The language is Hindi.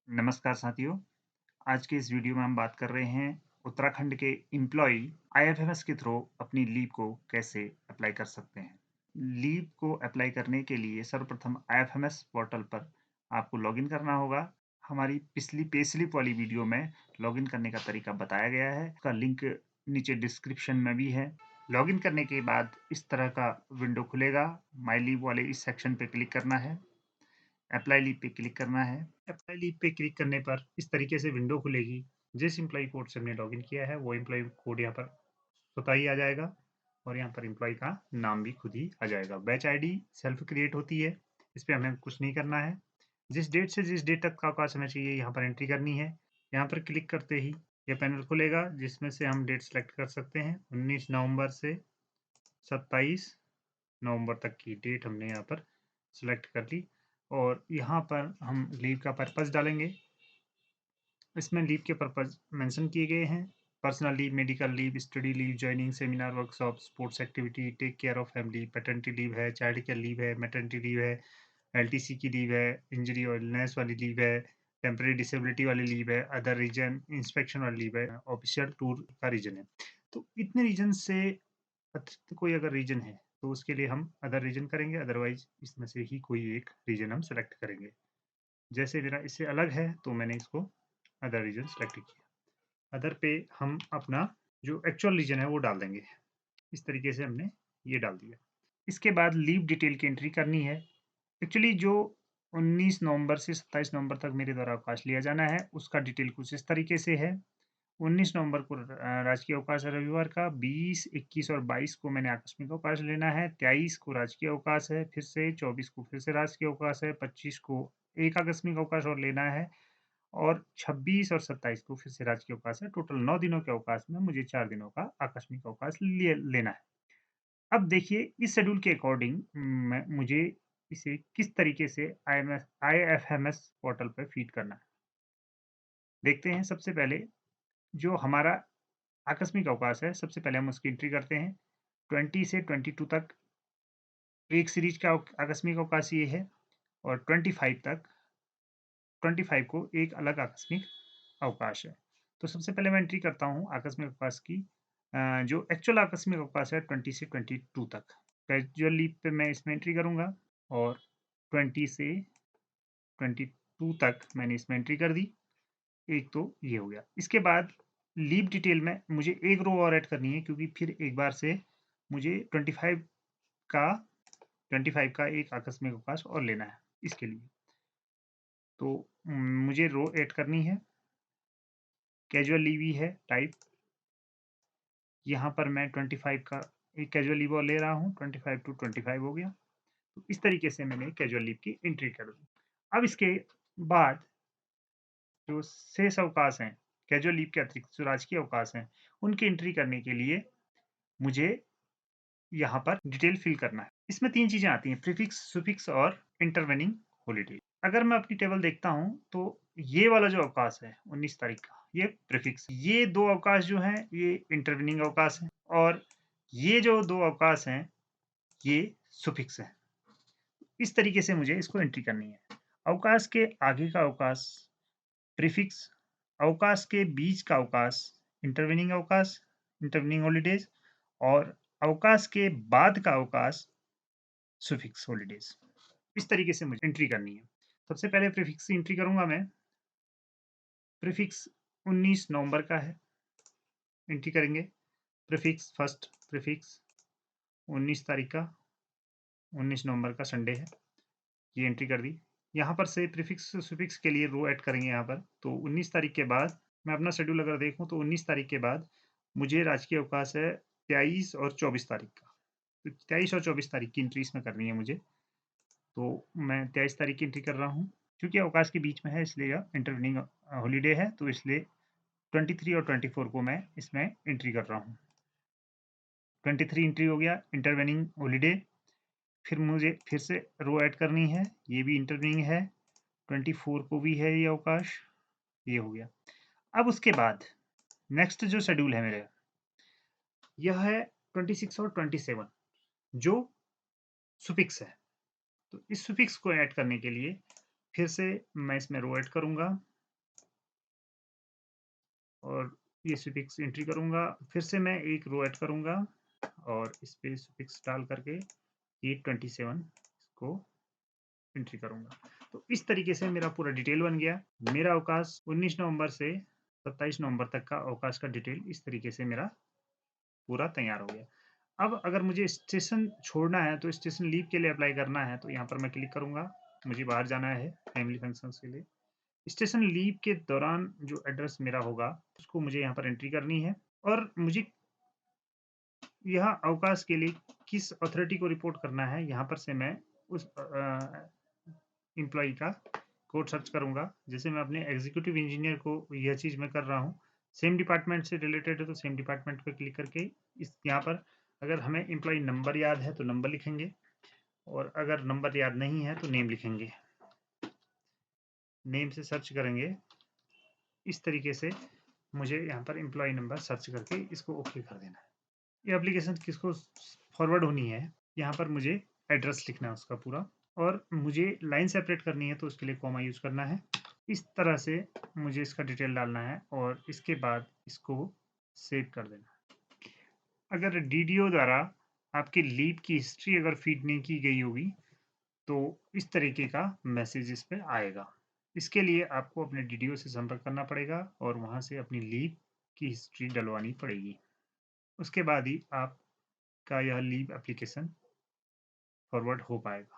नमस्कार साथियों। आज के इस वीडियो में हम बात कर रहे हैं उत्तराखंड के एम्प्लॉई आईएफएमएस के थ्रू अपनी लीव को कैसे अप्लाई कर सकते हैं। लीव को अप्लाई करने के लिए सर्वप्रथम आईएफएमएस पोर्टल पर आपको लॉगिन करना होगा। हमारी पिछली पे स्लिप वाली वीडियो में लॉगिन करने का तरीका बताया गया है। उसका लिंक नीचे डिस्क्रिप्शन में भी है। लॉगिन करने के बाद इस तरह का विंडो खुलेगा। माई लीव वाले इस सेक्शन पे क्लिक करना है। अप्लाई लीव पे क्लिक करना है। अप्लाई लीव पे क्लिक करने पर इस तरीके से विंडो खुलेगी। जिस एम्प्लॉय कोड से हमने लॉगिन किया है वो एम्प्लॉय कोड यहाँ पर स्वतः ही आ जाएगा और यहाँ पर एम्प्लॉय का नाम भी खुद ही आ जाएगा। बैच आईडी सेल्फ क्रिएट होती है, इस पे हमें कुछ नहीं करना है। जिस डेट से जिस डेट तक का अवकाश हमें चाहिए यहाँ पर एंट्री करनी है। यहाँ पर क्लिक करते ही ये पैनल खुलेगा जिसमें से हम डेट सेलेक्ट कर सकते हैं। 19 नवंबर से 27 नवंबर तक की डेट हमने यहाँ पर सेलेक्ट कर ली और यहाँ पर हम लीव का पर्पस डालेंगे। इसमें लीव के पर्पस मेंशन किए गए हैं। Personal leave, medical leave, study leave, joining seminar, workshop, sports activity, take care of family, paternity leave है, चाइल्ड केयर लीव है, मैटरनिटी लीव है, एलटीसी की लीव है, इंजरी और इलनेस वाली लीव है, टेम्परेरी डिसेबिलिटी वाली लीव है, अदर रीजन, इंस्पेक्शन वाली लीव है, ऑफिशियल टूर का रीजन है। तो इतने रीजन से अतिरिक्त कोई अगर रीजन है तो उसके लिए हम अदर रीजन करेंगे, अदरवाइज इसमें से ही कोई एक रीजन हम सेलेक्ट करेंगे। जैसे मेरा इससे अलग है तो मैंने इसको अदर रीजन सेलेक्ट किया। अदर पे हम अपना जो एक्चुअल रीजन है वो डाल देंगे। इस तरीके से हमने ये डाल दिया। इसके बाद लीव डिटेल की एंट्री करनी है। एक्चुअली जो 19 नवंबर से 27 नवंबर तक मेरे द्वारा अवकाश लिया जाना है उसका डिटेल कुछ इस तरीके से है। 19 नवंबर को राजकीय अवकाश है रविवार का। 20, 21 और 22 को मैंने आकस्मिक अवकाश लेना है। 23 को राजकीय अवकाश है फिर से। 24 को फिर से राजकीय अवकाश है। 25 को एक आकस्मिक अवकाश और लेना है और 26 और 27 को फिर से राजकीय अवकाश है। टोटल 9 दिनों के अवकाश में मुझे 4 दिनों का आकस्मिक अवकाश लेना है। अब देखिए इस शेड्यूल के अकॉर्डिंग मुझे इसे किस तरीके से आईएफएमएस पोर्टल पर फीड करना है। देखते हैं। सबसे पहले जो हमारा आकस्मिक अवकाश है, सबसे पहले हम उसकी एंट्री करते हैं। 20 से 22 तक एक सीरीज का आकस्मिक अवकाश ये है और 25 को एक अलग आकस्मिक अवकाश है। तो सबसे पहले मैं एंट्री करता हूँ आकस्मिक अवकाश की। जो एक्चुअल आकस्मिक अवकाश है 20 से 22 तक। कैजुअल लीव पे मैं इसमें एंट्री करूँगा और 20 से 22 तक मैंने इसमें एंट्री कर दी। एक तो ये हो गया। इसके बाद लीव डिटेल में मुझे एक रो और ऐड करनी है क्योंकि फिर एक बार से मुझे का 25 का एक आकस्मिक अवकाश और लेना है इसके लिए। तो मुझे रो ऐड करनी है। कैजुअल लीव ही है टाइप। यहाँ पर मैं 25 का एक कैजुअल लीव और ले रहा हूँ। 25 टू 25 हो गया। तो इस तरीके से मैंने कैजुअल लीव की एंट्री कर दी। अब इसके बाद जो शेष अवकाश हैं, कैजुअल लीव के अतिरिक्त जो राजकीय अवकाश हैं, उनकी एंट्री करने के लिए मुझे यहाँ पर डिटेल फिल करना है। इसमें 3 चीज़ें आती हैं, प्रीफिक्स, सुफिक्स और इंटरवेनिंग हॉलिडे। अगर मैं अपनी टेबल देखता हूँ तो ये वाला जो अवकाश है 19 तारीख का, ये प्रीफिक्स। ये 2 अवकाश जो हैं ये इंटरवेनिंग अवकाश हैं और ये जो 2 अवकाश हैं ये सुफिक्स हैं। इस तरीके से मुझे इसको एंट्री करनी है। अवकाश के आगे का अवकाश प्रीफिक्स, अवकाश के बीच का अवकाश इंटरवेनिंग अवकाश, इंटरवेनिंग हॉलिडेज और अवकाश के बाद का अवकाश सुफिक्स हॉलिडेज। इस तरीके से मुझे एंट्री करनी है। सबसे पहले प्रीफिक्स की एंट्री करूंगा मैं। प्रीफिक्स 19 नवंबर का है, एंट्री करेंगे। प्रीफिक्स फर्स्ट, प्रीफिक्स 19 तारीख का, 19 नवंबर का संडे है, ये एंट्री कर दी। यहाँ पर से प्रीफिक्स सुफिक्स के लिए रो ऐड करेंगे यहाँ पर। तो 19 तारीख के बाद मैं अपना शेड्यूल अगर देखूँ तो 19 तारीख के बाद मुझे राजकीय अवकाश है 23 और 24 तारीख का। तो 23 और 24 तारीख की एंट्री इसमें करनी है मुझे। तो मैं 23 तारीख की एंट्री कर रहा हूँ। क्योंकि अवकाश के बीच में है इसलिए यह इंटरवेनिंग हॉलीडे है, तो इसलिए 23 और 24 को मैं इसमें एंट्री कर रहा हूँ। 23 एंट्री हो गया, इंटरवेनिंग हॉलीडे। फिर मुझे फिर से रो ऐड करनी है, ये भी इंटरवेनिंग है। 24 को भी है ये अवकाश, ये हो गया। अब उसके बाद नेक्स्ट जो शेड्यूल है मेरे, यह है 26 और 27 जो सुफिक्स है। तो इस सुफिक्स को ऐड करने के लिए फिर से मैं इसमें रो ऐड करूंगा। और ये सुफिक्स एंट्री करूँगा। फिर से मैं एक रो ऐड करूँगा और इस पे सुफिक्स डाल करके ये 27 इसको एंट्री करूँगा। तो इस तरीके से मेरा पूरा डिटेल बन गया। मेरा अवकाश 19 नवंबर से 27 नवंबर तक का अवकाश का डिटेल इस तरीके से मेरा पूरा तैयार हो गया। अब अगर मुझे स्टेशन छोड़ना है तो स्टेशन लीव के लिए अप्लाई करना है तो यहाँ पर मैं क्लिक करूँगा। मुझे बाहर जाना है फैमिली फंक्शंस के लिए। स्टेशन लीव के दौरान जो एड्रेस मेरा होगा उसको मुझे यहाँ पर एंट्री करनी है और मुझे यह अवकाश के लिए किस अथॉरिटी को रिपोर्ट करना है यहाँ पर से मैं उस एम्प्लॉई का कोड सर्च करूँगा। जैसे मैं अपने एग्जीक्यूटिव इंजीनियर को यह चीज़ मैं कर रहा हूँ, सेम डिपार्टमेंट से रिलेटेड है तो सेम डिपार्टमेंट पे क्लिक करके इस यहाँ पर अगर हमें एम्प्लॉई नंबर याद है तो नंबर लिखेंगे और अगर नंबर याद नहीं है तो नेम लिखेंगे। नेम से सर्च करेंगे। इस तरीके से मुझे यहाँ पर एम्प्लॉई नंबर सर्च करके इसको ओके कर देना है। ये एप्लीकेशन किसको फॉरवर्ड होनी है, यहाँ पर मुझे एड्रेस लिखना है उसका पूरा और मुझे लाइन सेपरेट करनी है तो उसके लिए कॉमा यूज़ करना है। इस तरह से मुझे इसका डिटेल डालना है और इसके बाद इसको सेव कर देना है। अगर डीडीओ द्वारा आपकी लीव की हिस्ट्री अगर फीड नहीं की गई होगी तो इस तरीके का मैसेज इस पे आएगा। इसके लिए आपको अपने डीडीओ से संपर्क करना पड़ेगा और वहाँ से अपनी लीव की हिस्ट्री डलवानी पड़ेगी। उसके बाद ही आपका यह लीव एप्लीकेशन फॉरवर्ड हो पाएगा।